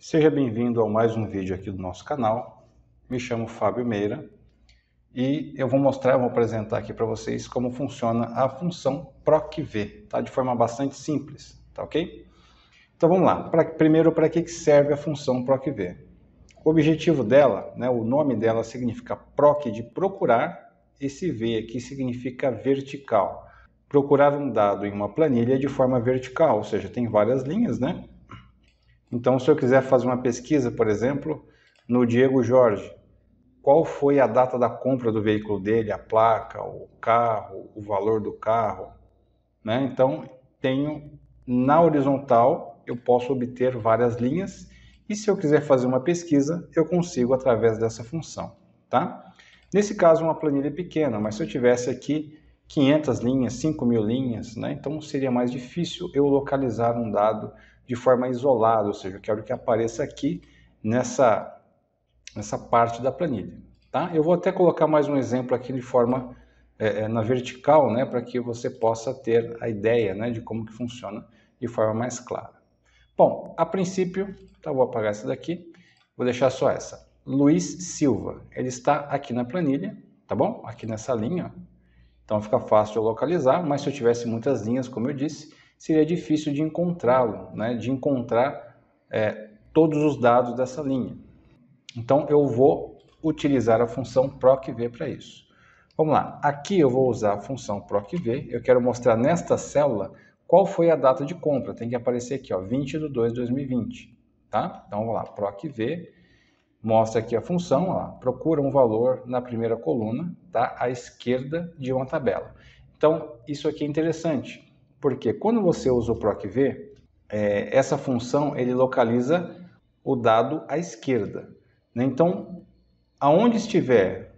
Seja bem-vindo a mais um vídeo aqui do nosso canal. Me chamo Fábio Meira e eu vou apresentar aqui para vocês como funciona a função PROC-V, tá? De forma bastante simples, tá ok? Então vamos lá. Primeiro, para que serve a função PROC-V? O objetivo dela, né, o nome dela significa PROC de procurar, esse V aqui significa vertical. Procurar um dado em uma planilha de forma vertical, ou seja, tem várias linhas, né? Então, se eu quiser fazer uma pesquisa, por exemplo, no Diego Jorge, qual foi a data da compra do veículo dele, a placa, o carro, o valor do carro, né? Então, tenho na horizontal, eu posso obter várias linhas, e se eu quiser fazer uma pesquisa, eu consigo através dessa função, tá? Nesse caso, uma planilha pequena, mas se eu tivesse aqui 500 linhas, 5.000 linhas, né? Então seria mais difícil eu localizar um dado de forma isolada, ou seja, eu quero que apareça aqui nessa parte da planilha, tá? Eu vou até colocar mais um exemplo aqui de forma na vertical, né, para que você possa ter a ideia, né, de como que funciona de forma mais clara. Bom, a princípio, tá, vou apagar essa daqui, vou deixar só essa. Luiz Silva, ele está aqui na planilha, tá bom? Aqui nessa linha, ó. Então fica fácil de localizar, mas se eu tivesse muitas linhas, como eu disse, seria difícil de encontrá-lo, né? De encontrar todos os dados dessa linha. Então eu vou utilizar a função PROC-V para isso. Vamos lá, aqui eu vou usar a função PROC-V, eu quero mostrar nesta célula qual foi a data de compra, tem que aparecer aqui, ó, 20/2/2020, tá? Então vamos lá, PROC-V, mostra aqui a função, ó, procura um valor na primeira coluna, tá? À esquerda de uma tabela. Então, isso aqui é interessante, porque quando você usa o PROC-V, essa função ele localiza o dado à esquerda, né? Então, aonde estiver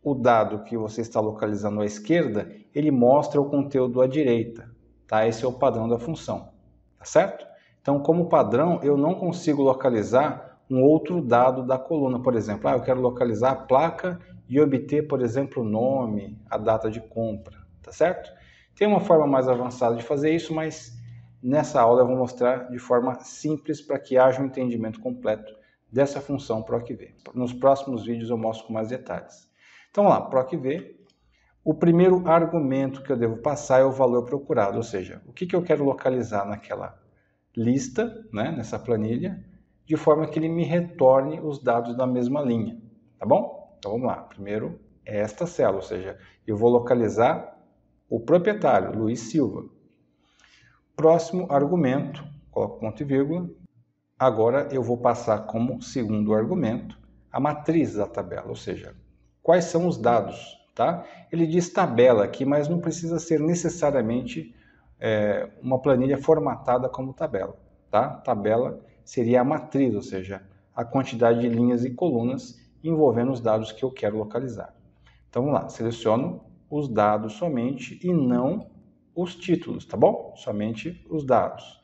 o dado que você está localizando à esquerda, ele mostra o conteúdo à direita, tá? Esse é o padrão da função, tá certo? Então, como padrão, eu não consigo localizar um outro dado da coluna, por exemplo, eu quero localizar a placa e obter, por exemplo, o nome, a data de compra, tá certo? Tem uma forma mais avançada de fazer isso, mas nessa aula eu vou mostrar de forma simples para que haja um entendimento completo dessa função PROC-V. Nos próximos vídeos eu mostro com mais detalhes. Então, vamos lá, PROC-V. O primeiro argumento que eu devo passar é o valor procurado, ou seja, o que eu quero localizar naquela lista, né, nessa planilha, de forma que ele me retorne os dados da mesma linha, tá bom? Então vamos lá, primeiro é esta célula, ou seja, eu vou localizar o proprietário, Luiz Silva. Próximo argumento, coloco ponto e vírgula, agora eu vou passar como segundo argumento a matriz da tabela, ou seja, quais são os dados, tá? Ele diz tabela aqui, mas não precisa ser necessariamente uma planilha formatada como tabela, tá? Tabela seria a matriz, ou seja, a quantidade de linhas e colunas envolvendo os dados que eu quero localizar. Então vamos lá, seleciono os dados somente e não os títulos, tá bom? Somente os dados.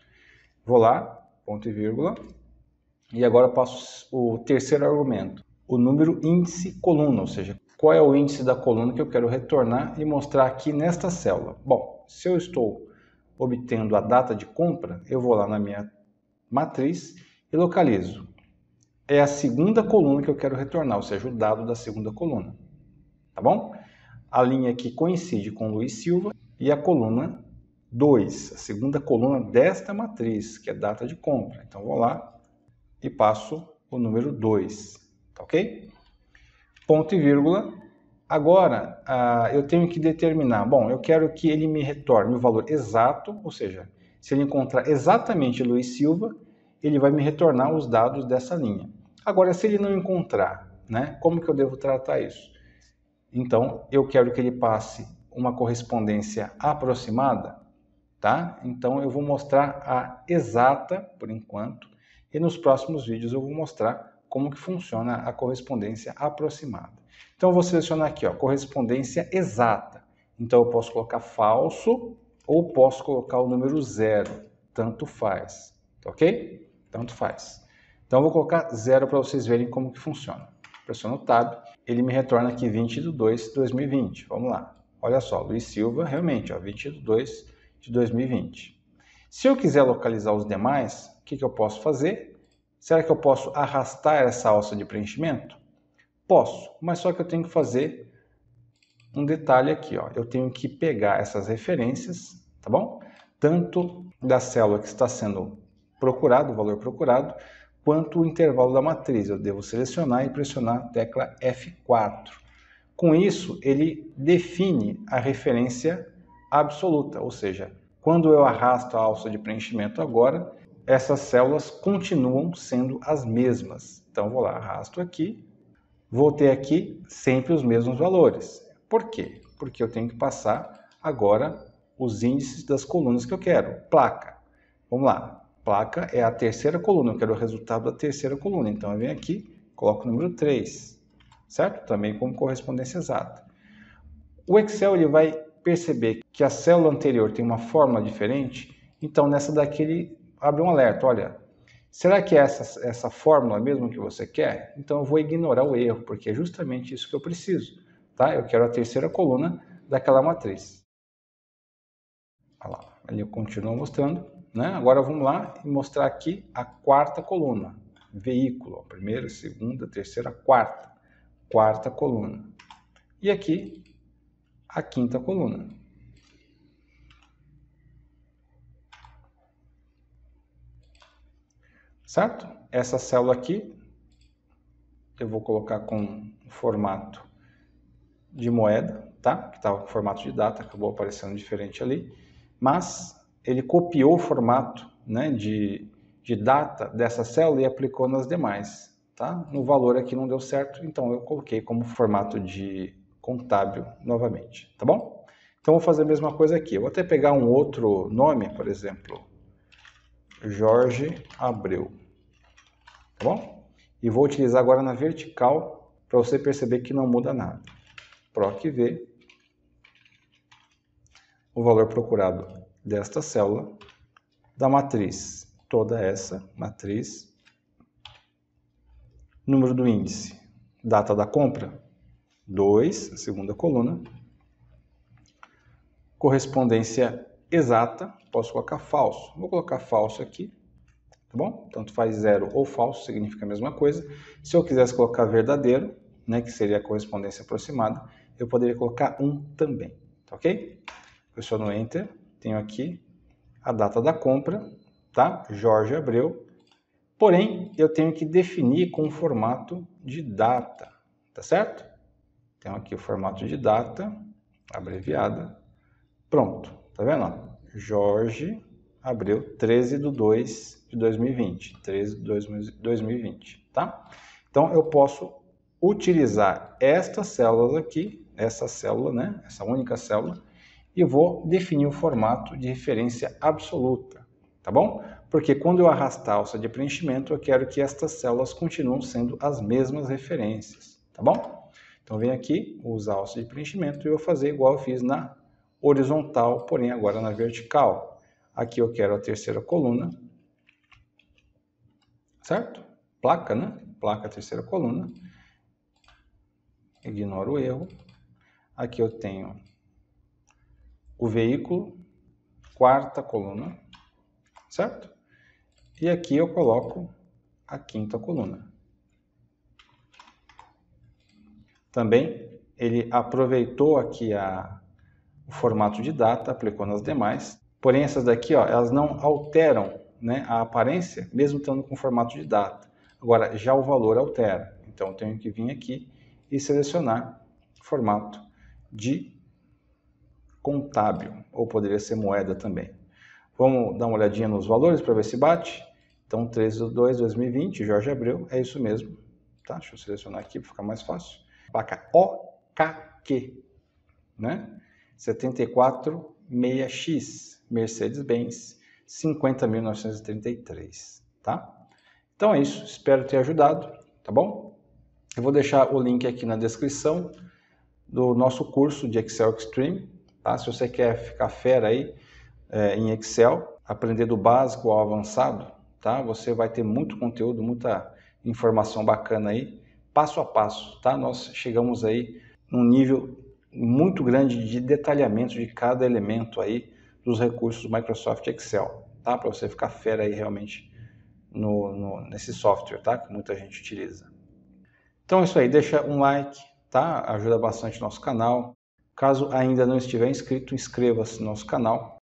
Vou lá, ponto e vírgula, e agora passo o terceiro argumento, o número índice coluna, ou seja, qual é o índice da coluna que eu quero retornar e mostrar aqui nesta célula. Bom, se eu estou obtendo a data de compra, eu vou lá na minha matriz e localizo. É a segunda coluna que eu quero retornar, ou seja, o dado da segunda coluna. Tá bom? A linha aqui coincide com Luiz Silva e a coluna 2, a segunda coluna desta matriz, que é data de compra. Então, vou lá e passo o número 2, tá ok? Ponto e vírgula. Agora, eu tenho que determinar, bom, eu quero que ele me retorne o valor exato, ou seja, se ele encontrar exatamente Luiz Silva, ele vai me retornar os dados dessa linha. Agora, se ele não encontrar, né, como que eu devo tratar isso? Então, eu quero que ele passe uma correspondência aproximada, tá? Então, eu vou mostrar a exata, por enquanto, e nos próximos vídeos eu vou mostrar como que funciona a correspondência aproximada. Então, eu vou selecionar aqui, ó, correspondência exata. Então, eu posso colocar falso ou posso colocar o número 0, tanto faz, ok? Tanto faz. Então, eu vou colocar 0 para vocês verem como que funciona. Pressiono o Tab, ele me retorna aqui 20/2/2020. Vamos lá. Olha só, Luiz Silva, realmente, ó, 20/2/2020. Se eu quiser localizar os demais, o que eu posso fazer? Será que eu posso arrastar essa alça de preenchimento? Posso, mas só que eu tenho que fazer um detalhe aqui, ó. Eu tenho que pegar essas referências, tá bom? Tanto da célula que está sendo procurado, o valor procurado, quanto o intervalo da matriz. Eu devo selecionar e pressionar a tecla F4. Com isso, ele define a referência absoluta, ou seja, quando eu arrasto a alça de preenchimento agora, essas células continuam sendo as mesmas. Então, vou lá, arrasto aqui, vou ter aqui sempre os mesmos valores. Por quê? Porque eu tenho que passar agora os índices das colunas que eu quero. Placa. Vamos lá. Placa é a terceira coluna. Eu quero o resultado da terceira coluna. Então, eu venho aqui, coloco o número 3. Certo? Também como correspondência exata. O Excel ele vai perceber que a célula anterior tem uma fórmula diferente. Então, nessa daqui ele abre um alerta. Olha, será que é essa fórmula mesmo que você quer? Então, eu vou ignorar o erro, porque é justamente isso que eu preciso. Tá? Eu quero a terceira coluna daquela matriz. Olha lá, ali eu continuo mostrando. Né? Agora vamos lá e mostrar aqui a quarta coluna. Veículo, primeira, segunda, terceira, quarta. Quarta coluna. E aqui, a quinta coluna. Certo? Essa célula aqui, eu vou colocar com formato de moeda, tá? Que estava com formato de data, acabou aparecendo diferente ali. Mas ele copiou o formato, né, de data dessa célula e aplicou nas demais, tá? No valor aqui não deu certo, então eu coloquei como formato de contábil novamente, tá bom? Então vou fazer a mesma coisa aqui. Eu vou até pegar um outro nome, por exemplo, Jorge Abreu, tá bom? E vou utilizar agora na vertical para você perceber que não muda nada. PROC-V, o valor procurado desta célula, da matriz, toda essa matriz, número do índice, data da compra, 2, segunda coluna, correspondência exata, posso colocar falso. Vou colocar falso aqui, tá bom? Tanto faz zero ou falso, significa a mesma coisa. Se eu quisesse colocar verdadeiro, né, que seria a correspondência aproximada, eu poderia colocar 1 também, tá ok? Pressiono Enter, tenho aqui a data da compra, tá? Jorge Abreu. Porém, eu tenho que definir com o formato de data, tá certo? Tenho aqui o formato de data, abreviada. Pronto, tá vendo? Jorge Abreu, 13/2/2020. 13/2/2020, tá? Então, eu posso utilizar estas células aqui, essa célula, né? Essa única célula, e vou definir o formato de referência absoluta, tá bom? Porque quando eu arrastar a alça de preenchimento, eu quero que estas células continuem sendo as mesmas referências, tá bom? Então, venho aqui, usar a alça de preenchimento e eu vou fazer igual eu fiz na horizontal, porém agora na vertical. Aqui eu quero a terceira coluna, certo? Placa, né? Placa, terceira coluna. Ignoro o erro. Aqui eu tenho o veículo, quarta coluna, certo? E aqui eu coloco a quinta coluna. Também ele aproveitou aqui o formato de data, aplicou nas demais. Porém, essas daqui, ó, elas não alteram, né, a aparência, mesmo estando com formato de data. Agora, já o valor altera. Então, eu tenho que vir aqui e selecionar formato de contábil, ou poderia ser moeda também. Vamos dar uma olhadinha nos valores para ver se bate. Então, 13/2/2020, Jorge Abreu, é isso mesmo. Tá? Deixa eu selecionar aqui para ficar mais fácil. Placa OKQ, né? 746X, Mercedes-Benz, 50.933, tá? Então é isso, espero ter ajudado, tá bom? Eu vou deixar o link aqui na descrição do nosso curso de Excel Extreme, tá? Se você quer ficar fera aí em Excel, aprender do básico ao avançado, tá? Você vai ter muito conteúdo, muita informação bacana aí, passo a passo, tá? Nós chegamos aí num nível muito grande de detalhamento de cada elemento aí dos recursos do Microsoft Excel, tá? Para você ficar fera aí realmente nesse software, tá? Que muita gente utiliza. Então é isso aí, deixa um like, tá? Ajuda bastante o nosso canal. Caso ainda não estiver inscrito, inscreva-se no nosso canal.